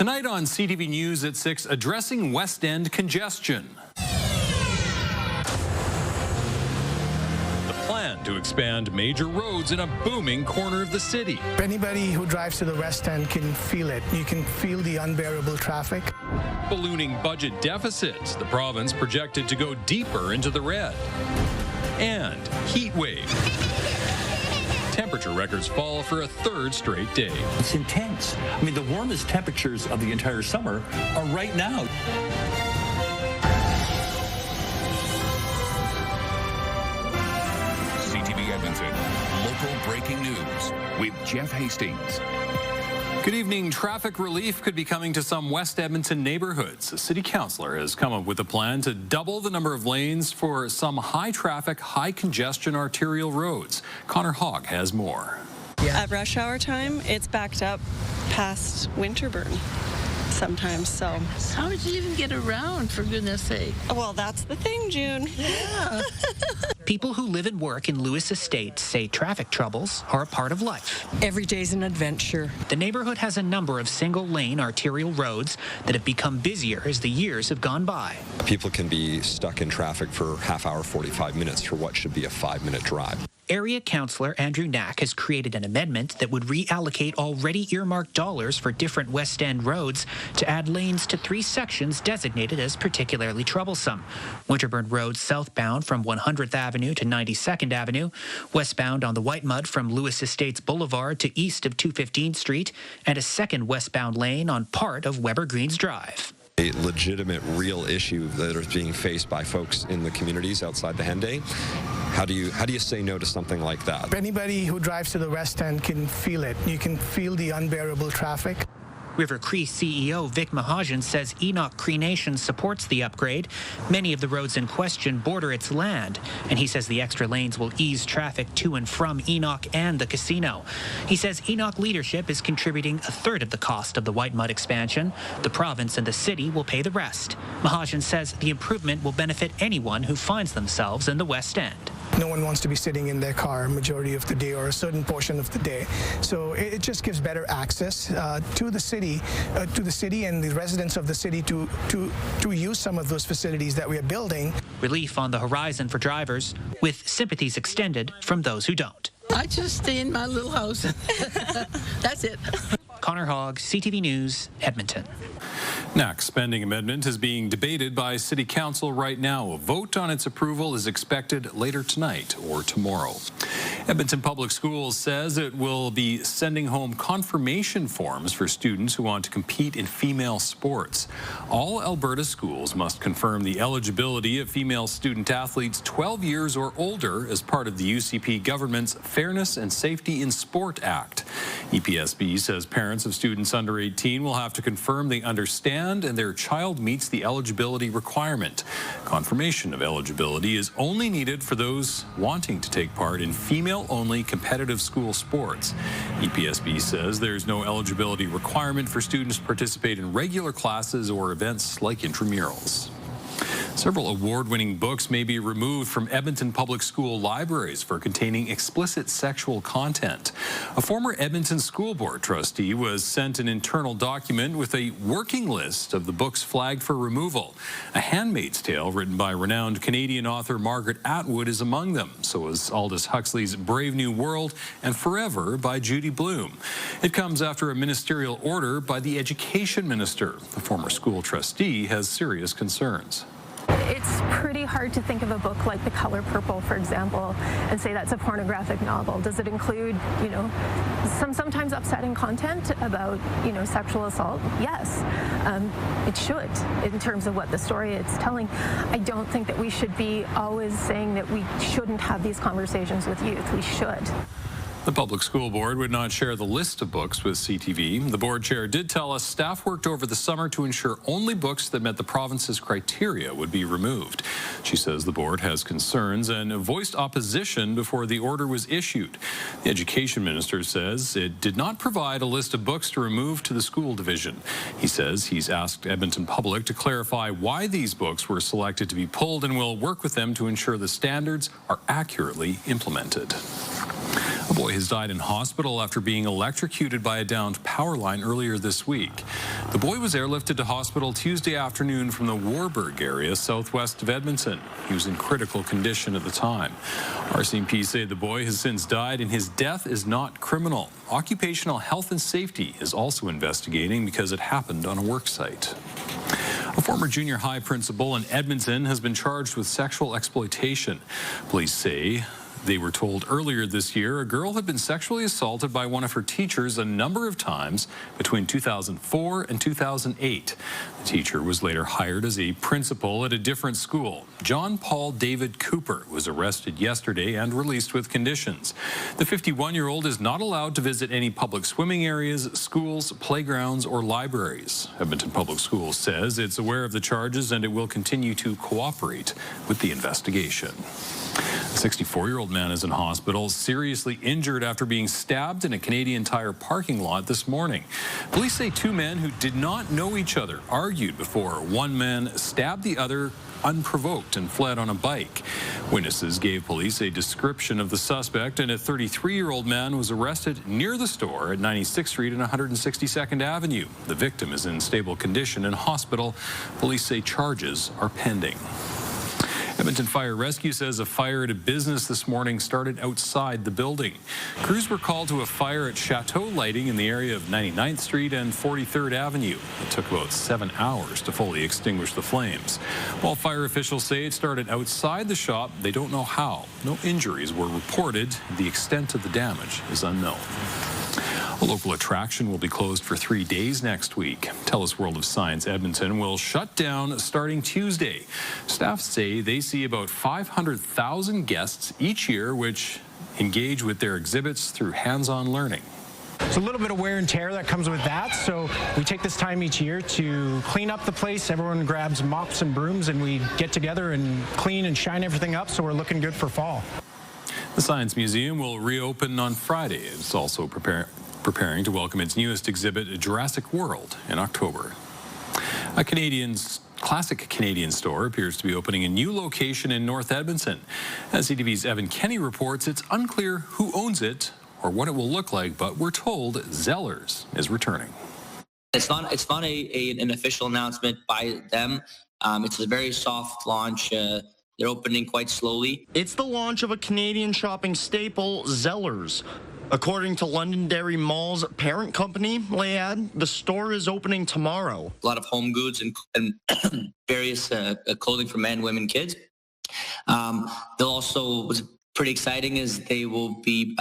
Tonight on CTV News at 6, addressing West End congestion. The plan to expand major roads in a booming corner of the city. Anybody who drives to the West End can feel it. You can feel the unbearable traffic. Ballooning budget deficits. The province projected to go deeper into the red. And heat wave. Temperature records fall for a third straight day. It's intense. I mean, the warmest temperatures of the entire summer are right now. CTV Edmonton, local breaking news with Jeff Hastings. Good evening. Traffic relief could be coming to some West Edmonton neighborhoods. A city councillor has come up with a plan to double the number of lanes for some high-traffic, high-congestion arterial roads. Connor Hogg has more. At rush hour time, it's backed up past Winterburn sometimes, so. How did you even get around, for goodness sake? Well, that's the thing, June. Yeah. People who live and work in Lewis Estates say traffic troubles are a part of life. Every day's an adventure. The neighborhood has a number of single-lane arterial roads that have become busier as the years have gone by. People can be stuck in traffic for half hour, 45 minutes for what should be a 5-minute drive. Area Councillor Andrew Knack has created an amendment that would reallocate already earmarked dollars for different West End roads to add lanes to 3 sections designated as particularly troublesome. Winterburn Road southbound from 100th Avenue to 92nd Avenue, westbound on the White Mud from Lewis Estates Boulevard to east of 215th Street, and a second westbound lane on part of Weber Greens Drive. A legitimate, real issue that is being faced by folks in the communities outside the Henday. How do you say no to something like that? Anybody who drives to the West End can feel it. You can feel the unbearable traffic. River Cree CEO Vic Mahajan says Enoch Cree Nation supports the upgrade. Many of the roads in question border its land, and he says the extra lanes will ease traffic to and from Enoch and the casino. He says Enoch leadership is contributing a third of the cost of the White Mud expansion. The province and the city will pay the rest. Mahajan says the improvement will benefit anyone who finds themselves in the West End. No one wants to be sitting in their car majority of the day or a certain portion of the day. So it just gives better access to the city and the residents of the city to use some of those facilities that we are building. Relief on the horizon for drivers, with sympathies extended from those who don't. I just stay in my little house. That's it. Connor Hogg, CTV News, Edmonton. Knack's spending amendment is being debated by City Council right now. A vote on its approval is expected later tonight or tomorrow. Edmonton Public Schools says it will be sending home confirmation forms for students who want to compete in female sports. All Alberta schools must confirm the eligibility of female student athletes 12 years or older as part of the UCP government's Fairness and Safety in Sport Act. EPSB says parents of students under 18 will have to confirm they understand and their child meets the eligibility requirement. Confirmation of eligibility is only needed for those wanting to take part in female-only competitive school sports. EPSB says there's no eligibility requirement for students to participate in regular classes or events like intramurals. Several award-winning books may be removed from Edmonton Public School libraries for containing explicit sexual content. A former Edmonton School Board trustee was sent an internal document with a working list of the books flagged for removal. A Handmaid's Tale written by renowned Canadian author Margaret Atwood is among them. So is Aldous Huxley's Brave New World and Forever by Judy Blume. It comes after a ministerial order by the Education Minister. The former school trustee has serious concerns. It's pretty hard to think of a book like The Color Purple, for example, and say that's a pornographic novel. Does it include, sometimes upsetting content about, sexual assault? Yes, it should, in terms of what the story it's telling. I don't think that we should be always saying that we shouldn't have these conversations with youth. We should. The Public School Board would not share the list of books with CTV. The board chair did tell us staff worked over the summer to ensure only books that met the province's criteria would be removed. She says the board has concerns and voiced opposition before the order was issued. The Education Minister says it did not provide a list of books to remove to the school division. He says he's asked Edmonton Public to clarify why these books were selected to be pulled and will work with them to ensure the standards are accurately implemented. A boy has died in hospital after being electrocuted by a downed power line earlier this week. The boy was airlifted to hospital Tuesday afternoon from the Warburg area southwest of Edmonton. He was in critical condition at the time. RCMP say the boy has since died and his death is not criminal. Occupational Health and Safety is also investigating because it happened on a work site. A former junior high principal in Edmonton has been charged with sexual exploitation. Police say they were told earlier this year a girl had been sexually assaulted by one of her teachers a number of times between 2004 and 2008. The teacher was later hired as a principal at a different school. John Paul David Cooper was arrested yesterday and released with conditions. The 51-year-old is not allowed to visit any public swimming areas, schools, playgrounds, or libraries. Edmonton Public Schools says it's aware of the charges and it will continue to cooperate with the investigation. A 64-year-old man is in hospital, seriously injured after being stabbed in a Canadian Tire parking lot this morning. Police say two men who did not know each other argued before one man stabbed the other unprovoked and fled on a bike. Witnesses gave police a description of the suspect, and a 33-year-old man was arrested near the store at 96th Street and 162nd Avenue. The victim is in stable condition in hospital. Police say charges are pending. Edmonton Fire Rescue says a fire at a business this morning started outside the building. Crews were called to a fire at Chateau Lighting in the area of 99th Street and 43rd Avenue. It took about 7 hours to fully extinguish the flames. While fire officials say it started outside the shop, they don't know how. No injuries were reported. The extent of the damage is unknown. A local attraction will be closed for 3 days next week. Telus World of Science Edmonton will shut down starting Tuesday. Staff say they see about 500,000 guests each year, which engage with their exhibits through hands-on learning. It's a little bit of wear and tear that comes with that, so we take this time each year to clean up the place. Everyone grabs mops and brooms and we get together and clean and shine everything up so we're looking good for fall. The Science Museum will reopen on Friday. It's also preparing to welcome its newest exhibit, Jurassic World, in October. A classic Canadian store appears to be opening a new location in North Edmonton. As CTV's Evan Kenny reports, it's unclear who owns it or what it will look like, but we're told Zellers is returning. It's not an official announcement by them. It's a very soft launch. They're opening quite slowly. It's the launch of a Canadian shopping staple, Zellers. According to Londonderry Mall's parent company, Layad, the store is opening tomorrow. A lot of home goods and various clothing for men, women, kids. They'll also, what's pretty exciting is they will be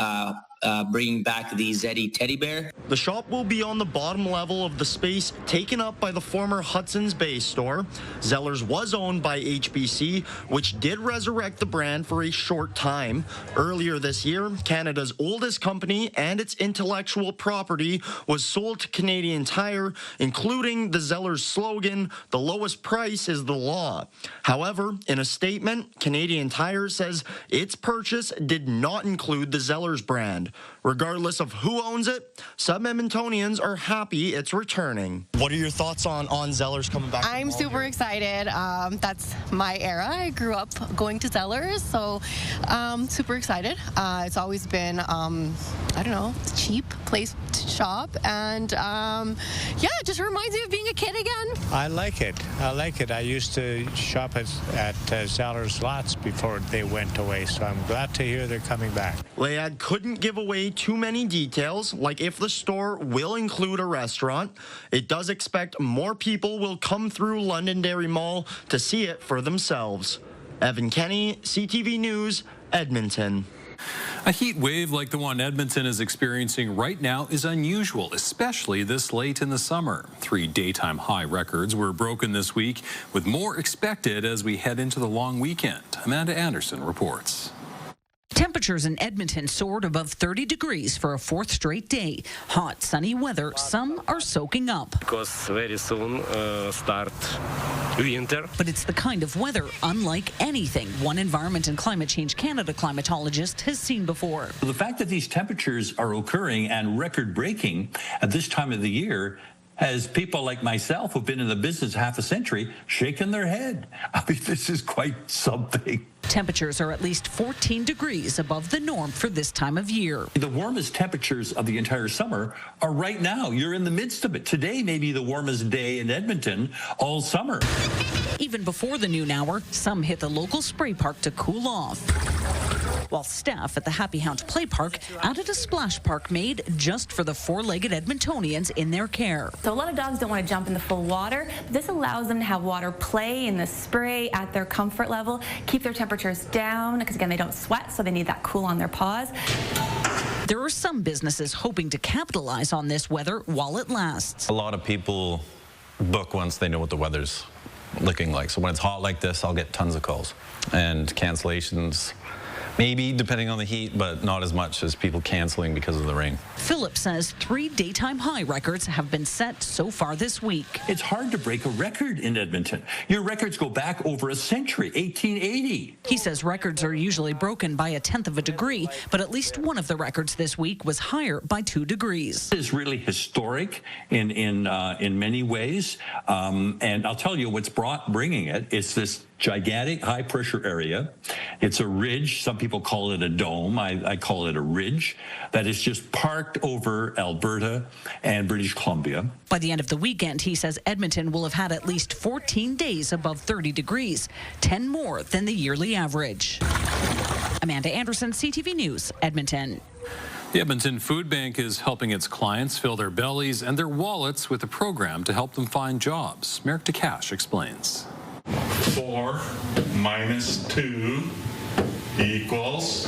bringing back the Zeddy teddy bear. The shop will be on the bottom level of the space taken up by the former Hudson's Bay store. Zellers was owned by HBC, which did resurrect the brand for a short time. Earlier this year, Canada's oldest company and its intellectual property was sold to Canadian Tire, including the Zellers slogan, "The lowest price is the law." However, in a statement, Canadian Tire says its purchase did not include the Zellers brand. Regardless of who owns it, some Edmontonians are happy it's returning. What are your thoughts on Zellers coming back? I'm super excited. That's my era. I grew up going to Zellers, so super excited. It's always been, I don't know, cheap place to shop, and yeah, it just reminds me of being a kid again. I like it. I used to shop at Zellers lots before they went away, so I'm glad to hear they're coming back. Layad couldn't give away too many details, like if the store will include a restaurant. It does expect more people will come through Londonderry Mall to see it for themselves. Evan Kenny, CTV News, Edmonton. A heat wave like the one Edmonton is experiencing right now is unusual, especially this late in the summer. 3 daytime high records were broken this week, with more expected as we head into the long weekend. Amanda Anderson reports. Temperatures in Edmonton soared above 30 degrees for a fourth straight day. Hot, sunny weather, some are soaking up. Because very soon start winter. But it's the kind of weather unlike anything one Environment and Climate Change Canada climatologist has seen before. The fact that these temperatures are occurring and record-breaking at this time of the year has people like myself who've been in the business half a century shaking their head. I mean, this is quite something. Temperatures are at least 14 degrees above the norm for this time of year. The warmest temperatures of the entire summer are right now. You're in the midst of it. Today may be the warmest day in Edmonton all summer. Even before the noon hour, some hit the local spray park to cool off, while staff at the Happy Hound Play Park added a splash park made just for the four-legged Edmontonians in their care. So a lot of dogs don't want to jump in the full water. This allows them to have water play in the spray at their comfort level, keep their temperatures down, because again, they don't sweat, so they need that cool on their paws. There are some businesses hoping to capitalize on this weather while it lasts. A lot of people book once they know what the weather's looking like. So when it's hot like this, I'll get tons of calls. And cancellations, maybe depending on the heat, but not as much as people canceling because of the rain. Philip says 3 daytime high records have been set so far this week. It's hard to break a record in Edmonton. Your records go back over a century, 1880. He says records are usually broken by 1/10 of a degree, but at least one of the records this week was higher by 2 degrees. It is really historic in many ways, and I'll tell you what's bringing it. It's this gigantic high pressure area. It's a ridge. Some people call it a dome. I call it a ridge that is just parked over Alberta and British Columbia. By the end of the weekend, he says Edmonton will have had at least 14 days above 30 degrees, 10 more than the yearly average. Amanda Anderson, CTV News, Edmonton. The Edmonton Food Bank is helping its clients fill their bellies and their wallets with a program to help them find jobs. Merrick DeCash explains. 4 minus 2 equals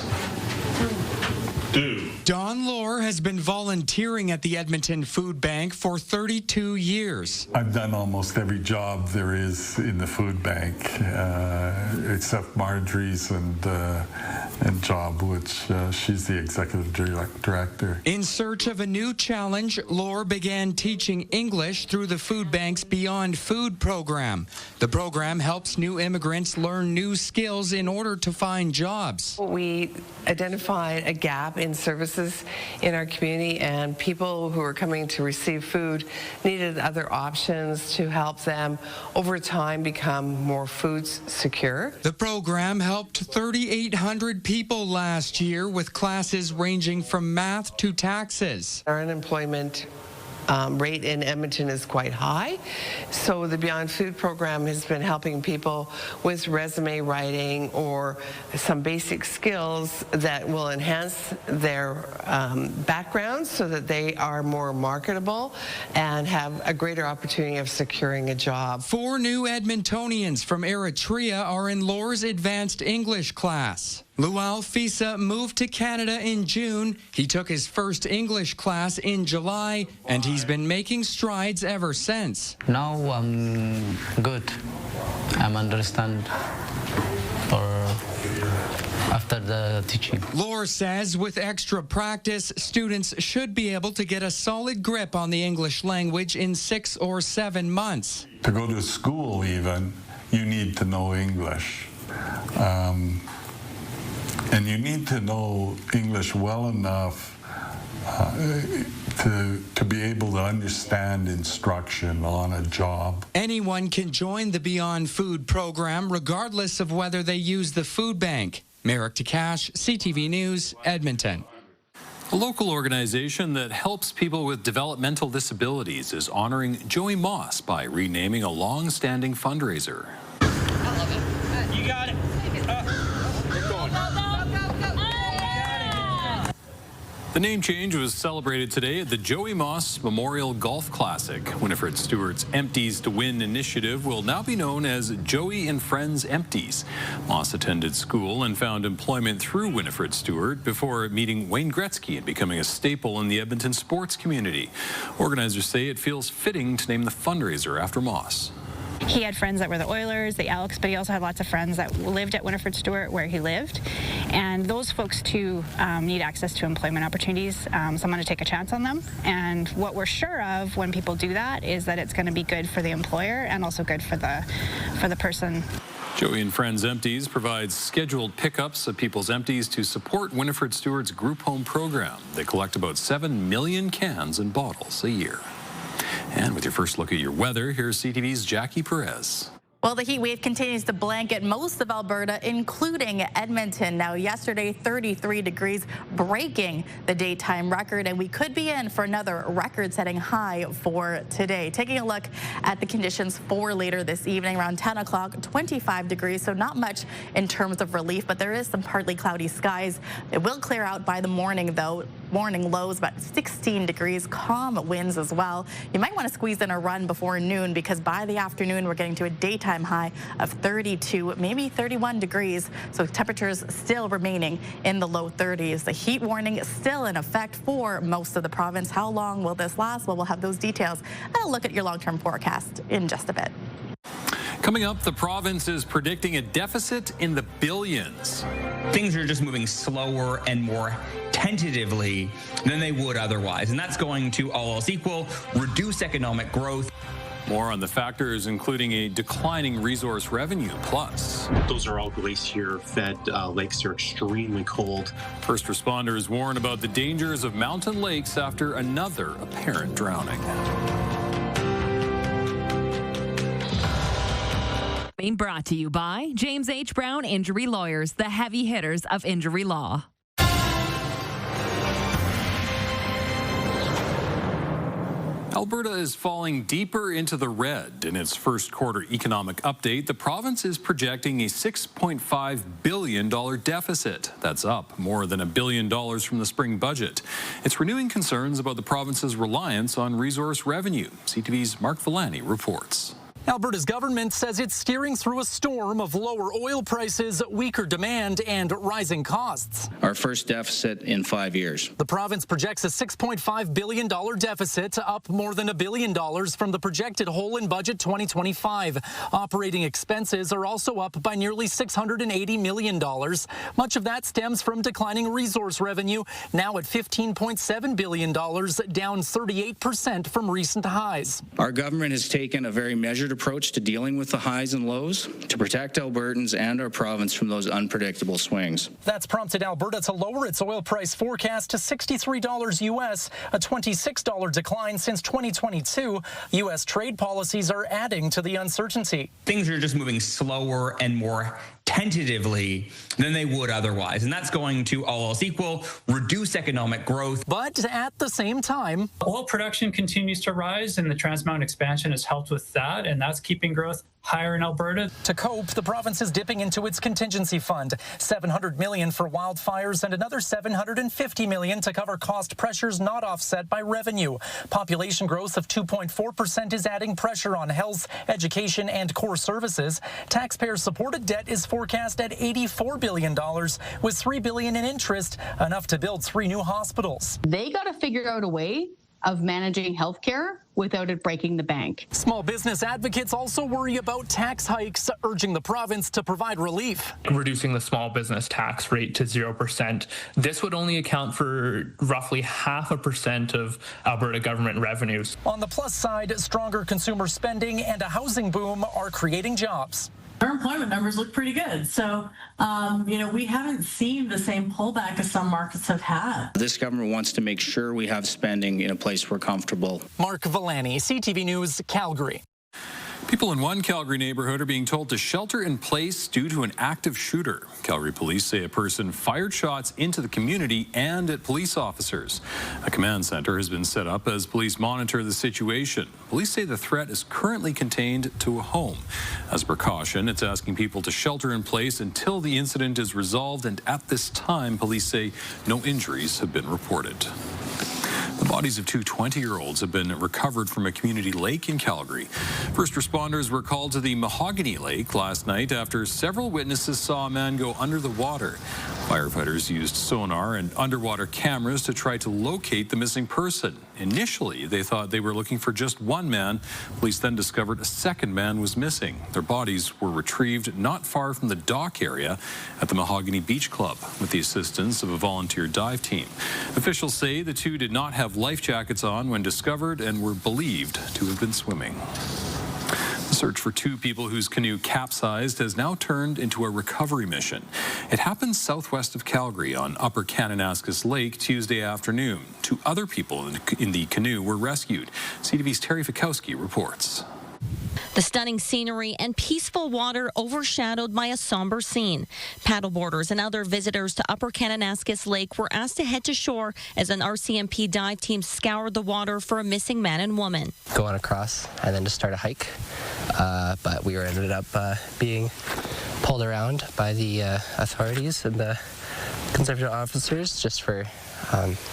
2. Don Lohr has been volunteering at the Edmonton Food Bank for 32 years. I've done almost every job there is in the food bank, except Marjorie's and job, which she's the executive director. In search of a new challenge, Lohr began teaching English through the food bank's Beyond Food program. The program helps new immigrants learn new skills in order to find jobs. We identified a gap in services in our community, and people who were coming to receive food needed other options to help them over time become more food secure. The program helped 3,800 people last year with classes ranging from math to taxes. Our unemployment rate in Edmonton is quite high, so the Beyond Food program has been helping people with resume writing or some basic skills that will enhance their backgrounds so that they are more marketable and have a greater opportunity of securing a job. 4 new Edmontonians from Eritrea are in Lohr's advanced English class. Lual Fisa moved to Canada in June. He took his first English class in July, and he's been making strides ever since. Now I'm good. I'm understand after the teaching. Lohr says with extra practice, students should be able to get a solid grip on the English language in 6 or 7 months. To go to school even, you need to know English. And you need to know English well enough to be able to understand instruction on a job. Anyone can join the Beyond Food program regardless of whether they use the food bank. Merrick DeCash, CTV News, Edmonton. A local organization that helps people with developmental disabilities is honoring Joey Moss by renaming a long-standing fundraiser. I love it. You got it. Keep going. The name change was celebrated today at the Joey Moss Memorial Golf Classic. Winifred Stewart's Empties to Win initiative will now be known as Joey and Friends Empties. Moss attended school and found employment through Winifred Stewart before meeting Wayne Gretzky and becoming a staple in the Edmonton sports community. Organizers say it feels fitting to name the fundraiser after Moss. He had friends that were the Oilers, the Elks, but he also had lots of friends that lived at Winifred Stewart where he lived. And those folks, too, need access to employment opportunities, someone to take a chance on them. And what we're sure of when people do that is that it's going to be good for the employer and also good for the person. Joey and Friends Empties provides scheduled pickups of people's empties to support Winifred Stewart's group home program. They collect about 7 million cans and bottles a year. And with your first look at your weather, here's CTV's Jackie Perez. Well, the heat wave continues to blanket most of Alberta, including Edmonton. Now, yesterday, 33 degrees, breaking the daytime record, and we could be in for another record-setting high for today. Taking a look at the conditions for later this evening, around 10 o'clock, 25 degrees, so not much in terms of relief, but there is some partly cloudy skies. It will clear out by the morning, though. Morning lows about 16 degrees, calm winds as well. You might want to squeeze in a run before noon, because by the afternoon, we're getting to a daytime high of 32, maybe 31 degrees. So temperatures still remaining in the low 30s. The heat warning is still in effect for most of the province. How long will this last? Well, we'll have those details and a look at your long-term forecast in just a bit. Coming up, the province is predicting a deficit in the billions. Things are just moving slower and more tentatively than they would otherwise, and that's going to, all else equal, reduce economic growth. More on the factors, including a declining resource revenue. Plus, those are all glacier-fed lakes. Are extremely cold. First responders warn about the dangers of mountain lakes after another apparent drowning. Being brought to you by James H. Brown Injury Lawyers, the heavy hitters of injury law. Alberta is falling deeper into the red. In its first quarter economic update, the province is projecting a $6.5 billion deficit. That's up more than $1 billion from the spring budget. It's renewing concerns about the province's reliance on resource revenue. CTV's Mark Villani reports. Alberta's government says it's steering through a storm of lower oil prices, weaker demand, and rising costs. Our first deficit in 5 years. The province projects a $6.5 billion deficit, up more than $1 billion from the projected hole in budget 2025. Operating expenses are also up by nearly $680 million. Much of that stems from declining resource revenue, now at $15.7 billion, down 38% from recent highs. Our government has taken a very measured approach to dealing with the highs and lows to protect Albertans and our province from those unpredictable swings. That's prompted Alberta to lower its oil price forecast to $63 U.S., a $26 decline since 2022. U.S. trade policies are adding to the uncertainty. Things are just moving slower and more tentatively than they would otherwise, and that's going to, all else equal, reduce economic growth. But at the same time, oil production continues to rise, and the Trans Mountain expansion has helped with that, and that's keeping growth higher in Alberta. To cope, the province is dipping into its contingency fund, $700 million for wildfires and another $750 million to cover cost pressures not offset by revenue. Population growth of 2.4% is adding pressure on health, education, and core services. Taxpayer-supported debt is forecast at $84 billion, with $3 billion in interest, enough to build 3 new hospitals. They got to figure out a way of managing healthcare without it breaking the bank. Small business advocates also worry about tax hikes, urging the province to provide relief. Reducing the small business tax rate to 0%. This would only account for roughly 0.5% of Alberta government revenues. On the plus side, stronger consumer spending and a housing boom are creating jobs. Our employment numbers look pretty good. So, we haven't seen the same pullback as some markets have had. This government wants to make sure we have spending in a place we're comfortable. Mark Villani, CTV News, Calgary. People in one Calgary neighborhood are being told to shelter in place due to an active shooter. Calgary police say a person fired shots into the community and at police officers. A command center has been set up as police monitor the situation. Police say the threat is currently contained to a home. As a precaution, it's asking people to shelter in place until the incident is resolved, and at this time, police say no injuries have been reported. The bodies of 2 20-year-olds have been recovered from a community lake in Calgary. First responders were called to the Mahogany Lake last night after several witnesses saw a man go under the water. Firefighters used sonar and underwater cameras to try to locate the missing person. Initially, they thought they were looking for just one man. Police then discovered a second man was missing. Their bodies were retrieved not far from the dock area at the Mahogany Beach Club with the assistance of a volunteer dive team. Officials say the two did not have life jackets on when discovered and were believed to have been swimming. The Search for two people whose canoe capsized has now turned into a recovery mission. It happened southwest of Calgary on Upper Kananaskis Lake Tuesday afternoon. Two other people in the canoe were rescued. CTV's Terry Fikowski reports. The stunning scenery and peaceful water overshadowed by a somber scene. Paddleboarders and other visitors to Upper Kananaskis Lake were asked to head to shore as an RCMP dive team scoured the water for a missing man and woman. Going across and then to start a hike, but we ended up being pulled around by the authorities and the conservative officers just for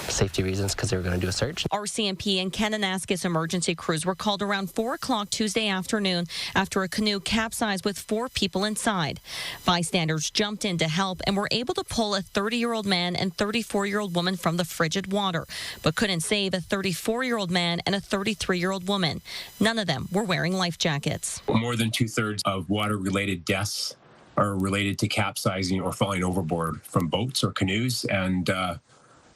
safety reasons because they were going to do a search. RCMP and Kananaskis emergency crews were called around 4 o'clock Tuesday afternoon after a canoe capsized with 4 people inside. Bystanders jumped in to help and were able to pull a 30-year-old man and 34-year-old woman from the frigid water, but couldn't save a 34-year-old man and a 33-year-old woman. None of them were wearing life jackets. More than 2/3 of water-related deaths are related to capsizing or falling overboard from boats or canoes, and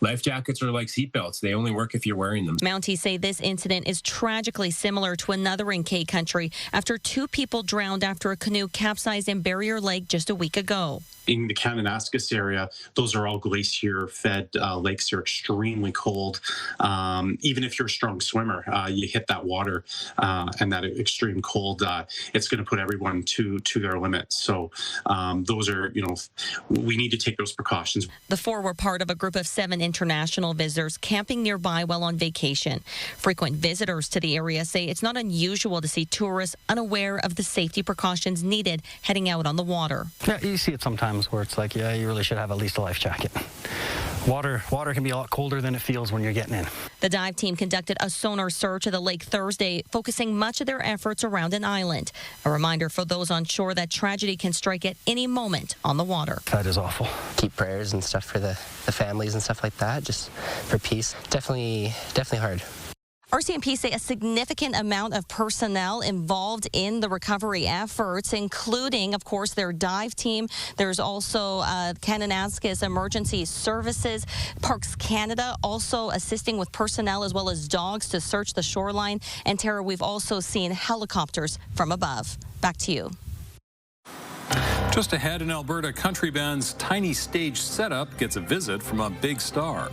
life jackets are like seatbelts. They only work if you're wearing them. Mounties say this incident is tragically similar to another in K Country after 2 people drowned after a canoe capsized in Barrier Lake just a week ago. In the Kananaskis area, those are all glacier-fed lakes. They're extremely cold. Even if you're a strong swimmer, you hit that water and that extreme cold, it's going to put everyone to their limits. So those are, we need to take those precautions. The 4 were part of a group of 7 international visitors camping nearby while on vacation. Frequent visitors to the area say it's not unusual to see tourists unaware of the safety precautions needed heading out on the water. Yeah, you see it sometimes where it's like, yeah, you really should have at least a life jacket. Water can be a lot colder than it feels when you're getting in. The dive team conducted a sonar search of the lake Thursday, focusing much of their efforts around an island. A reminder for those on shore that tragedy can strike at any moment on the water. That is awful. Keep prayers and stuff for the families and stuff like that, just for peace. Definitely hard. RCMP say a significant amount of personnel involved in the recovery efforts, including, of course, their dive team. There's also Kananaskis Emergency Services, Parks Canada also assisting with personnel as well as dogs to search the shoreline. And Tara, we've also seen helicopters from above. Back to you. Just ahead, an Alberta country band's tiny stage setup gets a visit from a big star.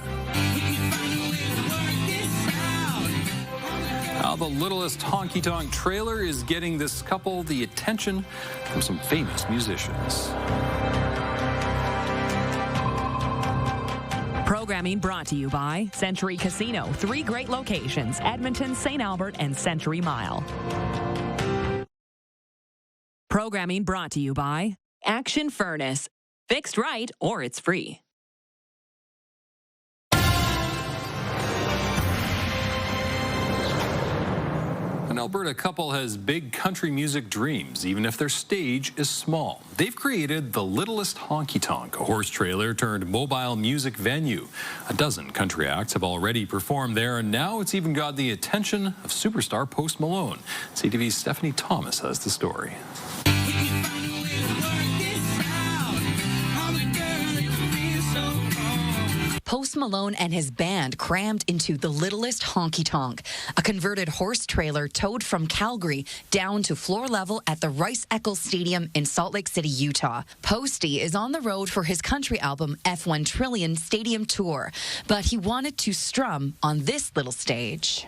Now, the littlest honky-tonk trailer is getting this couple the attention from some famous musicians. Programming brought to you by Century Casino. 3 great locations: Edmonton, St. Albert, and Century Mile. Programming brought to you by Action Furnace. Fixed right or it's free. An Alberta couple has big country music dreams, even if their stage is small. They've created the Littlest Honky Tonk, a horse trailer turned mobile music venue. A dozen country acts have already performed there, and now it's even got the attention of superstar Post Malone. CTV's Stephanie Thomas has the story. Post Malone and his band crammed into the Littlest Honky Tonk, a converted horse trailer towed from Calgary down to floor level at the Rice-Eccles Stadium in Salt Lake City, Utah. Posty is on the road for his country album F1 Trillion Stadium Tour, but he wanted to strum on this little stage.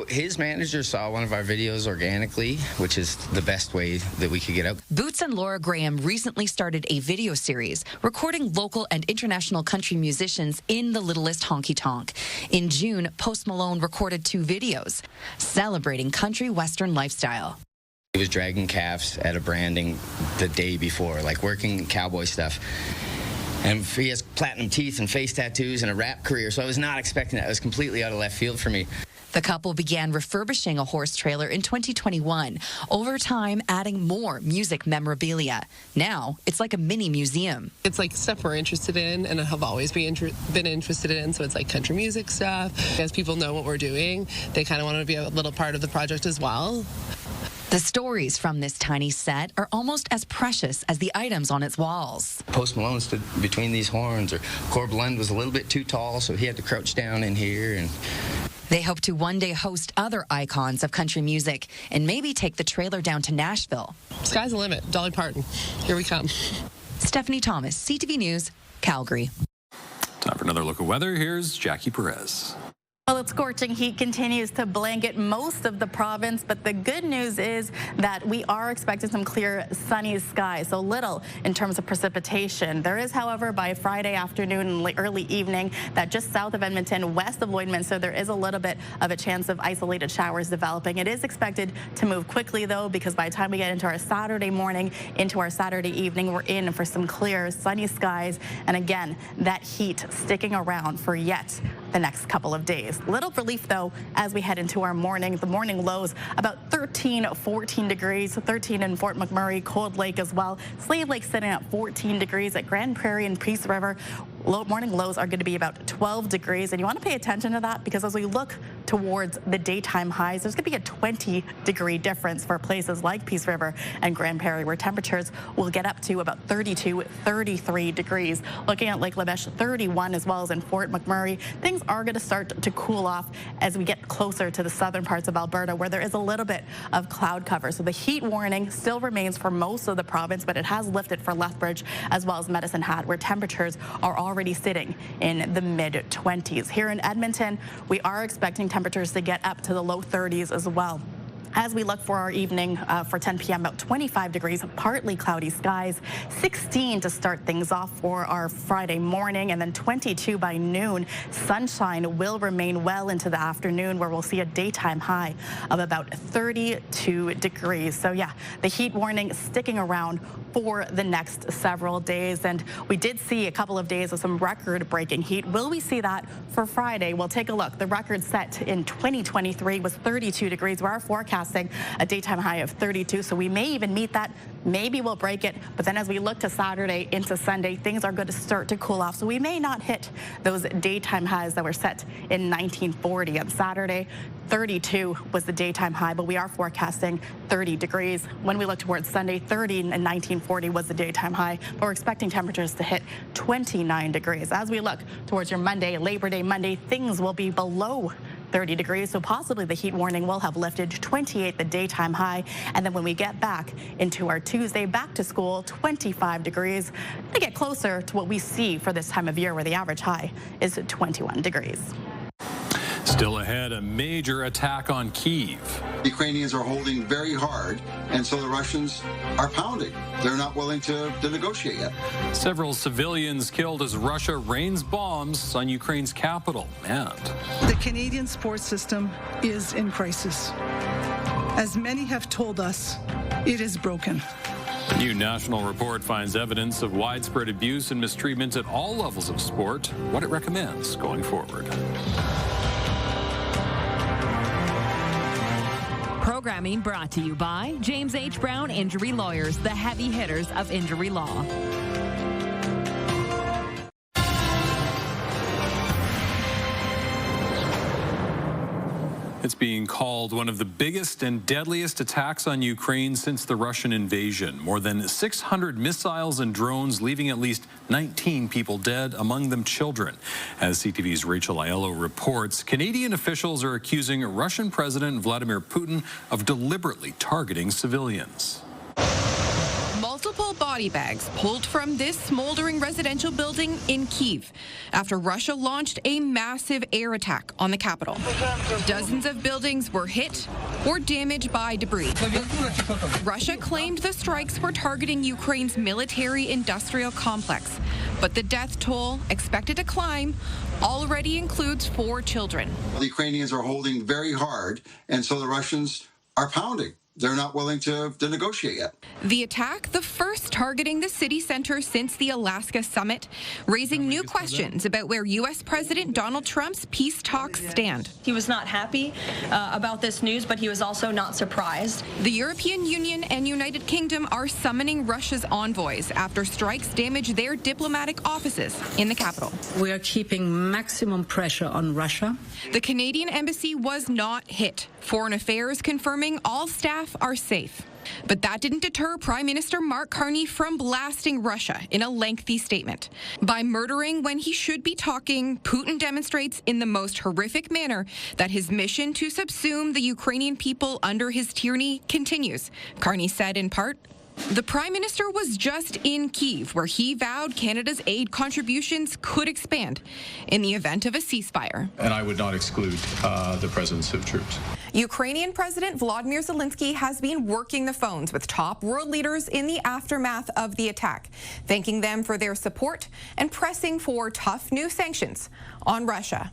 His manager saw one of our videos organically, which is the best way that we could get out. Boots and Laura Graham recently started a video series recording local and international country musicians in the Littlest Honky Tonk. In June, Post Malone recorded 2 videos celebrating country western lifestyle. He was dragging calves at a branding the day before, like working cowboy stuff. And he has platinum teeth and face tattoos and a rap career, so I was not expecting that. It was completely out of left field for me. The couple began refurbishing a horse trailer in 2021, over time adding more music memorabilia. Now, it's like a mini museum. It's like stuff we're interested in and have always been interested in, so it's like country music stuff. As people know what we're doing, they kind of want to be a little part of the project as well. The stories from this tiny set are almost as precious as the items on its walls. Post Malone stood between these horns, or Corb Lund was a little bit too tall, so he had to crouch down in here. And They hope to one day host other icons of country music and maybe take the trailer down to Nashville. Sky's the limit. Dolly Parton. Here we come. Stephanie Thomas, CTV News, Calgary. Time for another look at weather. Here's Jackie Perez. Well, it's scorching heat continues to blanket most of the province, but the good news is that we are expecting some clear, sunny skies, so little in terms of precipitation. There is, however, by Friday afternoon and early evening, that just south of Edmonton, west of Lloydminster, there is a little bit of a chance of isolated showers developing. It is expected to move quickly, though, because by the time we get into our Saturday morning, into our Saturday evening, we're in for some clear, sunny skies, and again, that heat sticking around for yet the next couple of days. Little relief, though, as we head into our morning. The morning lows about 13, 14 degrees, 13 in Fort McMurray, Cold Lake as well. Slave Lake sitting at 14 degrees at Grand Prairie and Peace River. Morning lows are going to be about 12 degrees, and you want to pay attention to that because as we look towards the daytime highs, there's going to be a 20-degree difference for places like Peace River and Grand Prairie, where temperatures will get up to about 32, 33 degrees. Looking at Lake Lebeche, 31, as well as in Fort McMurray. Things are going to start to cool off as we get closer to the southern parts of Alberta, where there is a little bit of cloud cover. So the heat warning still remains for most of the province, but it has lifted for Lethbridge as well as Medicine Hat, where temperatures are already sitting in the mid-20s. Here in Edmonton, we are expecting temperatures to get up to the low 30s as well. As we look for our evening for 10 p.m., about 25 degrees, partly cloudy skies, 16 to start things off for our Friday morning, and then 22 by noon. Sunshine will remain well into the afternoon, where we'll see a daytime high of about 32 degrees. So yeah, the heat warning sticking around for the next several days. And we did see a couple of days of some record-breaking heat. Will we see that for Friday? We'll take a look. The record set in 2023 was 32 degrees. We are forecasting a daytime high of 32, so we may even meet that. Maybe we'll break it, but then as we look to Saturday into Sunday, things are going to start to cool off, so we may not hit those daytime highs that were set in 1940. On Saturday, 32 was the daytime high, but we are forecasting 30 degrees. When we look towards Sunday, 30 in 1940 was the daytime high, but we're expecting temperatures to hit 29 degrees. As we look towards your Monday, Labor Day Monday, things will be below 30 degrees, so possibly the heat warning will have lifted. 28 the daytime high, and then when we get back into our Tuesday back to school, 25 degrees. To get closer to what we see for this time of year, where the average high is 21 degrees. Still ahead, a major attack on Kyiv. The Ukrainians are holding very hard, and so the Russians are pounding. They're not willing to negotiate yet. Several civilians killed as Russia rains bombs on Ukraine's capital. And the Canadian sports system is in crisis. As many have told us, it is broken. A new national report finds evidence of widespread abuse and mistreatment at all levels of sport, what it recommends going forward. Programming brought to you by James H. Brown Injury Lawyers, the heavy hitters of injury law. It's being called one of the biggest and deadliest attacks on Ukraine since the Russian invasion. More than 600 missiles and drones, leaving at least 19 people dead, among them children. As CTV's Rachel Aiello reports, Canadian officials are accusing Russian President Vladimir Putin of deliberately targeting civilians. Multiple body bags pulled from this smoldering residential building in Kyiv after Russia launched a massive air attack on the capital. Dozens of buildings were hit or damaged by debris. Russia claimed the strikes were targeting Ukraine's military-industrial complex, but the death toll, expected to climb, already includes 4 children. The Ukrainians are holding very hard, and so the Russians are pounding. They're not willing to negotiate yet. The attack, the first targeting the city center since the Alaska summit, raising new questions about where U.S. President Donald Trump's peace talks stand. He was not happy about this news, but he was also not surprised. The European Union and United Kingdom are summoning Russia's envoys after strikes damage their diplomatic offices in the capital. We are keeping maximum pressure on Russia. The Canadian embassy was not hit. Foreign Affairs confirming all staff are safe. But that didn't deter Prime Minister Mark Carney from blasting Russia in a lengthy statement. By murdering when he should be talking, Putin demonstrates in the most horrific manner that his mission to subsume the Ukrainian people under his tyranny continues. Carney said in part, the Prime Minister was just in Kyiv, where he vowed Canada's aid contributions could expand in the event of a ceasefire. And I would not exclude the presence of troops. Ukrainian President Volodymyr Zelensky has been working the phones with top world leaders in the aftermath of the attack, thanking them for their support and pressing for tough new sanctions on Russia.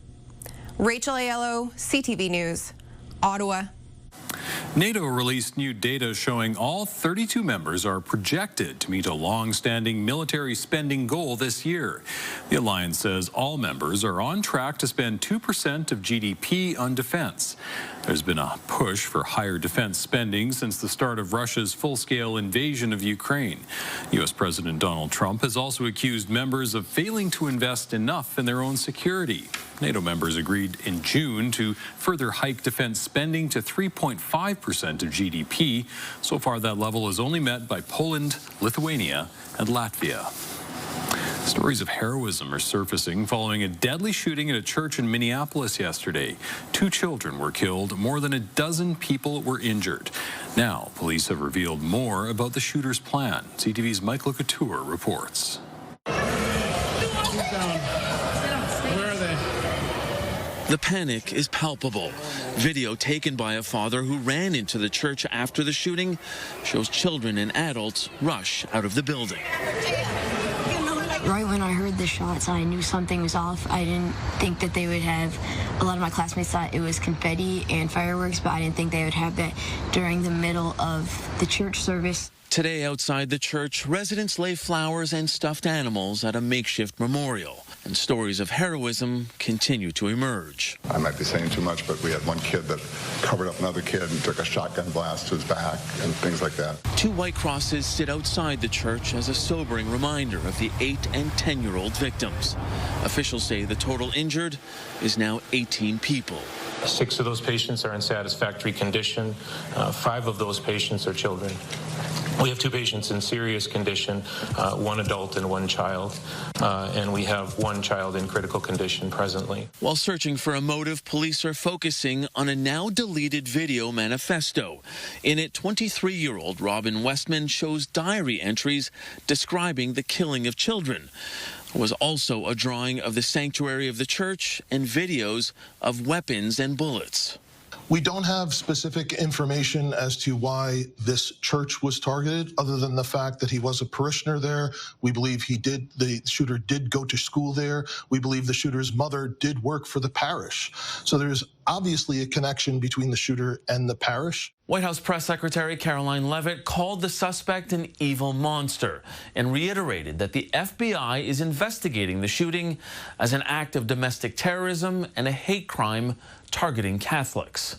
Rachel Aiello, CTV News, Ottawa. NATO released new data showing all 32 members are projected to meet a long-standing military spending goal this year. The alliance says all members are on track to spend 2% of GDP on defense. There's been a push for higher defense spending since the start of Russia's full-scale invasion of Ukraine. U.S. President Donald Trump has also accused members of failing to invest enough in their own security. NATO members agreed in June to further hike defense spending to 3.5% of GDP. So far, that level is only met by Poland, Lithuania, and Latvia. Stories of heroism are surfacing following a deadly shooting at a church in Minneapolis yesterday. 2 children were killed. More than a dozen people were injured. Now, police have revealed more about the shooter's plan. CTV's Michael Couture reports. The panic is palpable. Video taken by a father who ran into the church after the shooting shows children and adults rush out of the building. Right when I heard the shots, I knew something was off. I didn't think that they would have, a lot of my classmates thought it was confetti and fireworks, but I didn't think they would have that during the middle of the church service. Today outside the church, residents lay flowers and stuffed animals at a makeshift memorial. And stories of heroism continue to emerge. I might be saying too much, but we had one kid that covered up another kid and took a shotgun blast to his back and things like that. 2 white crosses sit outside the church as a sobering reminder of the 8- and 10-year-old victims. Officials say the total injured is now 18 people. 6 of those patients are in satisfactory condition. 5 of those patients are children. We have 2 patients in serious condition, 1 adult and 1 child, and we have 1 child in critical condition presently. While searching for a motive, police are focusing on a now-deleted video manifesto. In it, 23-year-old Robin Westman shows diary entries describing the killing of children. There was also a drawing of the sanctuary of the church and videos of weapons and bullets. We don't have specific information as to why this church was targeted, other than the fact that he was a parishioner there. We believe the shooter did go to school there. We believe the shooter's mother did work for the parish. So there's obviously a connection between the shooter and the parish. White House Press Secretary Caroline Leavitt called the suspect an evil monster and reiterated that the FBI is investigating the shooting as an act of domestic terrorism and a hate crime targeting Catholics.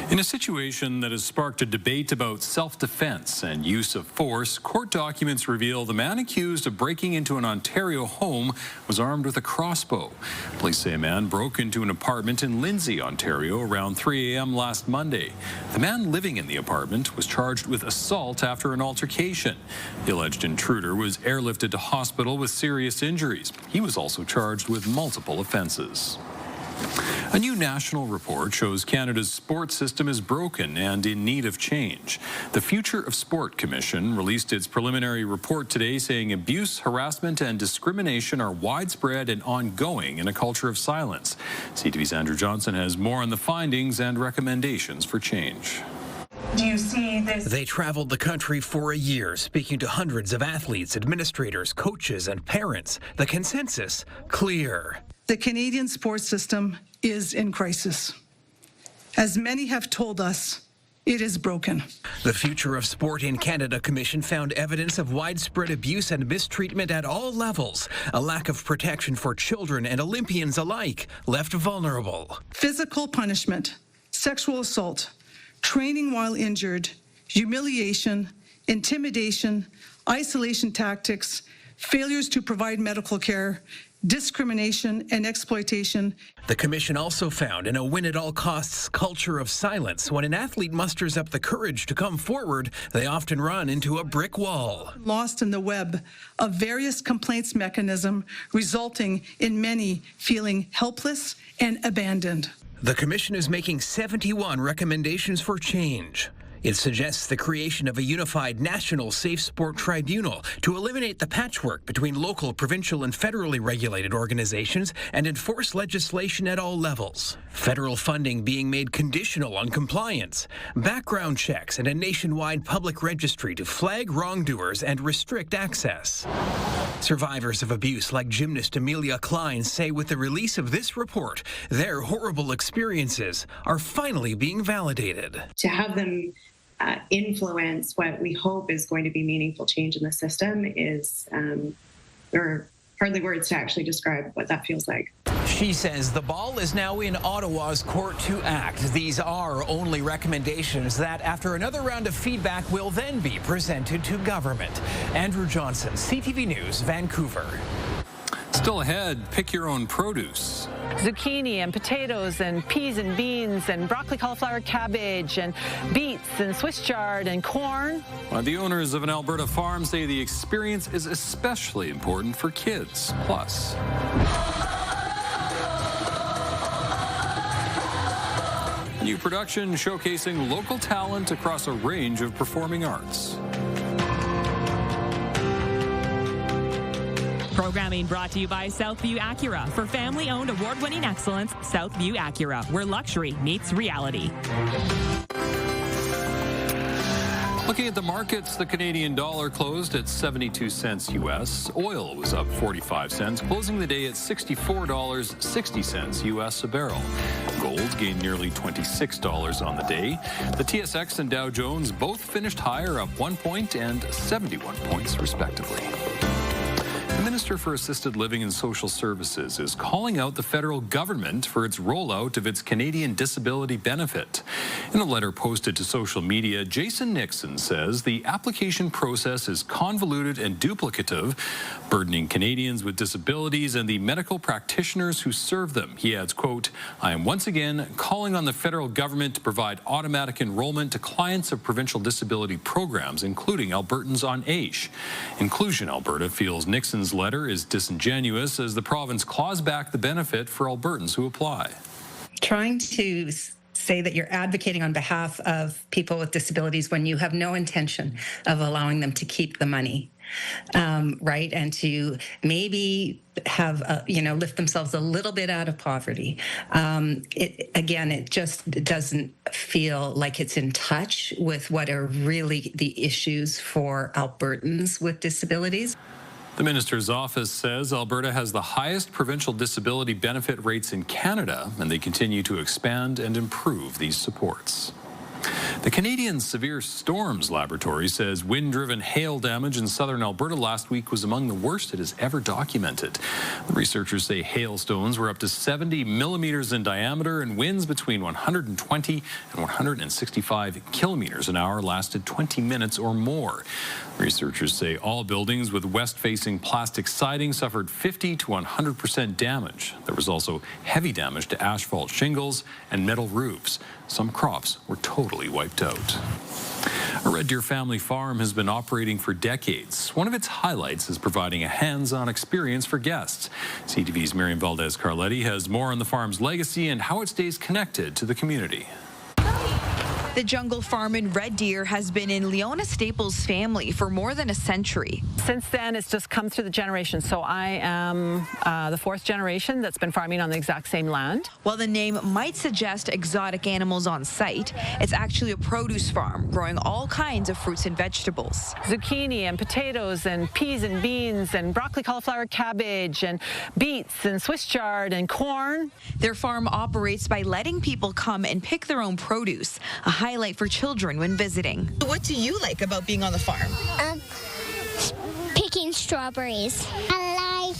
In a situation that has sparked a debate about self-defense and use of force, court documents reveal the man accused of breaking into an Ontario home was armed with a crossbow. Police say a man broke into an apartment in Lindsay, Ontario around 3 a.m. last Monday. The man living in the apartment was charged with assault after an altercation. The alleged intruder was airlifted to hospital with serious injuries. He was also charged with multiple offenses. A new national report shows Canada's sports system is broken and in need of change. The Future of Sport Commission released its preliminary report today saying abuse, harassment, and discrimination are widespread and ongoing in a culture of silence. CTV's Andrew Johnson has more on the findings and recommendations for change. Do you see this? They traveled the country for a year, speaking to hundreds of athletes, administrators, coaches, and parents. The consensus, clear. The Canadian sports system is in crisis. As many have told us, it is broken. The Future of Sport in Canada Commission found evidence of widespread abuse and mistreatment at all levels. A lack of protection for children and Olympians alike left vulnerable. Physical punishment, sexual assault, training while injured, humiliation, intimidation, isolation tactics, failures to provide medical care, discrimination, and exploitation. The commission also found in a win-at-all-costs culture of silence, when an athlete musters up the courage to come forward, they often run into a brick wall. Lost in the web of various complaints mechanism, resulting in many feeling helpless and abandoned. The commission is making 71 recommendations for change. It suggests the creation of a unified national safe sport tribunal to eliminate the patchwork between local, provincial, and federally regulated organizations and enforce legislation at all levels. Federal funding being made conditional on compliance, background checks, and a nationwide public registry to flag wrongdoers and restrict access. Survivors of abuse like gymnast Amelia Klein say with the release of this report, their horrible experiences are finally being validated. To have them influence what we hope is going to be meaningful change in the system is, there are hardly words to actually describe what that feels like. She says the ball is now in Ottawa's court to act. These are only recommendations that, after another round of feedback, will then be presented to government. Andrew Johnson, CTV News, Vancouver. Still ahead, pick your own produce. Zucchini and potatoes and peas and beans and broccoli, cauliflower, cabbage and beets and Swiss chard and corn. The owners of an Alberta farm say the experience is especially important for kids. Plus, a new production showcasing local talent across a range of performing arts. Programming brought to you by Southview Acura. For family-owned, award-winning excellence, Southview Acura, where luxury meets reality. Looking at the markets, the Canadian dollar closed at 72 cents U.S. Oil was up 45 cents, closing the day at $64.60 U.S. a barrel. Gold gained nearly $26 on the day. The TSX and Dow Jones both finished higher, up 1 point and 71 points, respectively. The Minister for Assisted Living and Social Services is calling out the federal government for its rollout of its Canadian disability benefit. In a letter posted to social media, Jason Nixon says the application process is convoluted and duplicative, burdening Canadians with disabilities and the medical practitioners who serve them. He adds, quote, "I am once again calling on the federal government to provide automatic enrollment to clients of provincial disability programs, including Albertans on AISH. Inclusion Alberta feels Nixon's letter is disingenuous as the province claws back the benefit for Albertans who apply." Trying to say that you're advocating on behalf of people with disabilities when you have no intention of allowing them to keep the money, right? And to maybe have, lift themselves a little bit out of poverty. It just doesn't feel like it's in touch with what are really the issues for Albertans with disabilities. The minister's office says Alberta has the highest provincial disability benefit rates in Canada, and they continue to expand and improve these supports. The Canadian Severe Storms Laboratory says wind-driven hail damage in southern Alberta last week was among the worst it has ever documented. The researchers say hailstones were up to 70 millimeters in diameter, and winds between 120 and 165 kilometers an hour lasted 20 minutes or more. Researchers say all buildings with west-facing plastic siding suffered 50 to 100% damage. There was also heavy damage to asphalt shingles and metal roofs. Some crops were totally wiped out. A Red Deer family farm has been operating for decades. One of its highlights is providing a hands-on experience for guests. CTV's Miriam Valdez-Carletti has more on the farm's legacy and how it stays connected to the community. The Jungle Farm in Red Deer has been in Leona Staples' family for more than a century. Since then, it's just come through the generations. So I am the fourth generation that's been farming on the exact same land. While the name might suggest exotic animals on site, it's actually a produce farm growing all kinds of fruits and vegetables. Zucchini and potatoes and peas and beans and broccoli, cauliflower, cabbage and beets and Swiss chard and corn. Their farm operates by letting people come and pick their own produce, a highlight for children when visiting. What do you like about being on the farm? Picking strawberries. I like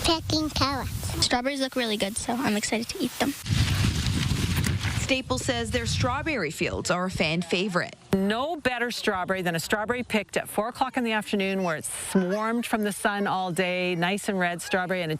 picking carrots. Strawberries look really good, so I'm excited to eat them. Staples says their strawberry fields are a fan favorite. No better strawberry than a strawberry picked at 4 o'clock in the afternoon where it's warmed from the sun all day, nice and red strawberry, and the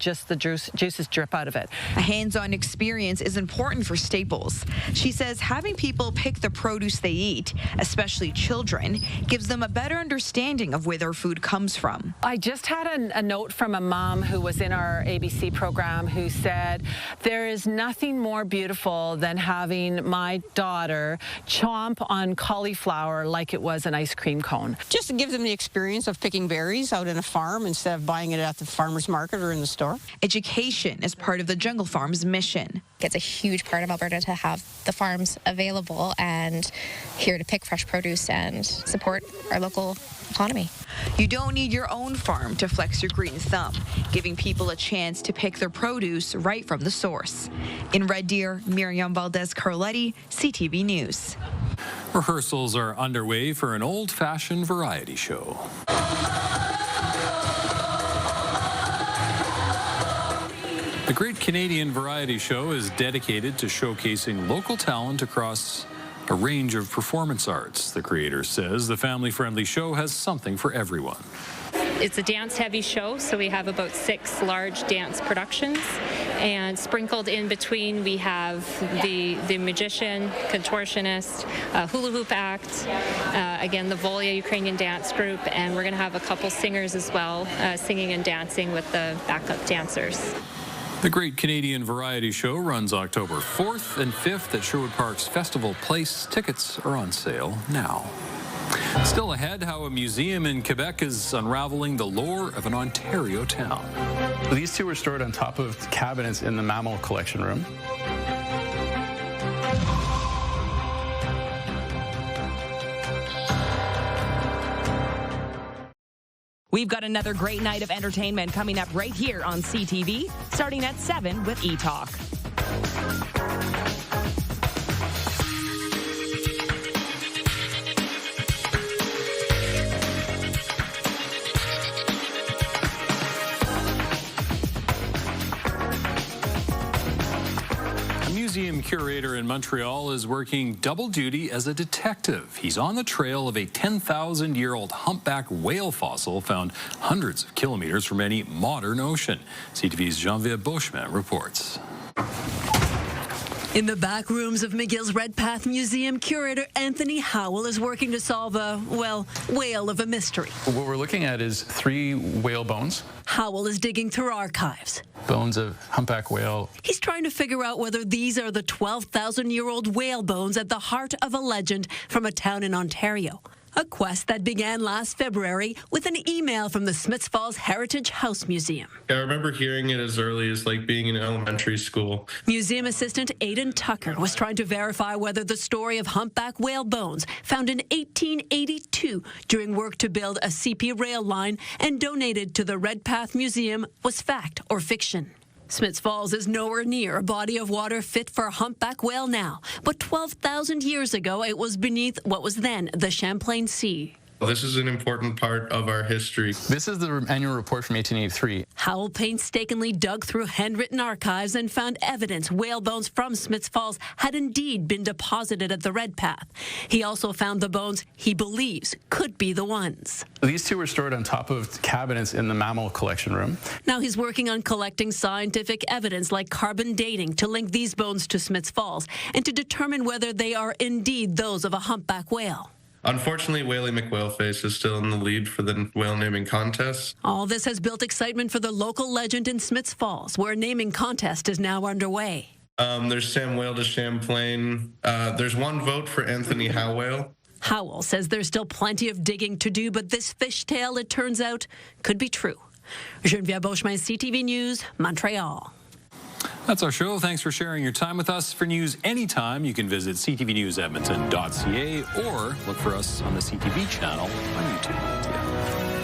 juices drip out of it. A hands-on experience is important for Staples. She says having people pick the produce they eat, especially children, gives them a better understanding of where their food comes from. I just had a note from a mom who was in our ABC program who said, there is nothing more beautiful than having my daughter chomp on cauliflower like it was an ice cream cone. Just gives them the experience of picking berries out in a farm instead of buying it at the farmer's market or in the store. Education is part of the Jungle Farms mission. It's a huge part of Alberta to have the farms available and here to pick fresh produce and support our local economy. You don't need your own farm to flex your green thumb, giving people a chance to pick their produce right from the source. In Red Deer, Miriam Valdez-Carletti, CTV News. Rehearsals are underway for an old-fashioned variety show. The Great Canadian Variety Show is dedicated to showcasing local talent across a range of performance arts. The creator says the family-friendly show has something for everyone. It's a dance-heavy show, so we have about 6 large dance productions, and sprinkled in between we have the magician, contortionist, hula hoop act, again the Volya Ukrainian dance group, and we're going to have a couple singers as well, singing and dancing with the backup dancers. The Great Canadian Variety Show runs October 4th and 5th at Sherwood Park's Festival Place. Tickets are on sale now. Still ahead, how a museum in Quebec is unraveling the lore of an Ontario town. These two were stored on top of cabinets in the mammal collection room. We've got another great night of entertainment coming up right here on CTV, starting at 7 with E-Talk. Museum curator in Montreal is working double duty as a detective. He's on the trail of a 10,000-year-old humpback whale fossil found hundreds of kilometers from any modern ocean. CTV's Geneviève Beauchemin reports. In the back rooms of McGill's Redpath Museum, curator Anthony Howell is working to solve a, well, whale of a mystery. What we're looking at is 3 whale bones. Howell is digging through archives. Bones of humpback whale. He's trying to figure out whether these are the 12,000-year-old whale bones at the heart of a legend from a town in Ontario. A quest that began last February with an email from the Smiths Falls Heritage House Museum. I remember hearing it as early as being in elementary school. Museum assistant Aidan Tucker was trying to verify whether the story of humpback whale bones found in 1882 during work to build a CP rail line and donated to the Redpath Museum was fact or fiction. Smiths Falls is nowhere near a body of water fit for a humpback whale now, but 12,000 years ago it was beneath what was then the Champlain Sea. This is an important part of our history. This is the annual report from 1883. Howell painstakingly dug through handwritten archives and found evidence whale bones from Smiths Falls had indeed been deposited at the Redpath. He also found the bones he believes could be the ones. These two were stored on top of cabinets in the mammal collection room. Now he's working on collecting scientific evidence like carbon dating to link these bones to Smiths Falls and to determine whether they are indeed those of a humpback whale. Unfortunately, Whaley McWhaleface is still in the lead for the whale naming contest. All this has built excitement for the local legend in Smiths Falls, where a naming contest is now underway. There's Sam Whale to Champlain. There's 1 vote for Anthony Howell. Howell says there's still plenty of digging to do, but this fishtail, it turns out, could be true. Geneviève Beauchemin, CTV News, Montreal. That's our show. Thanks for sharing your time with us. For news anytime, you can visit ctvnewsedmonton.ca or look for us on the CTV channel on YouTube.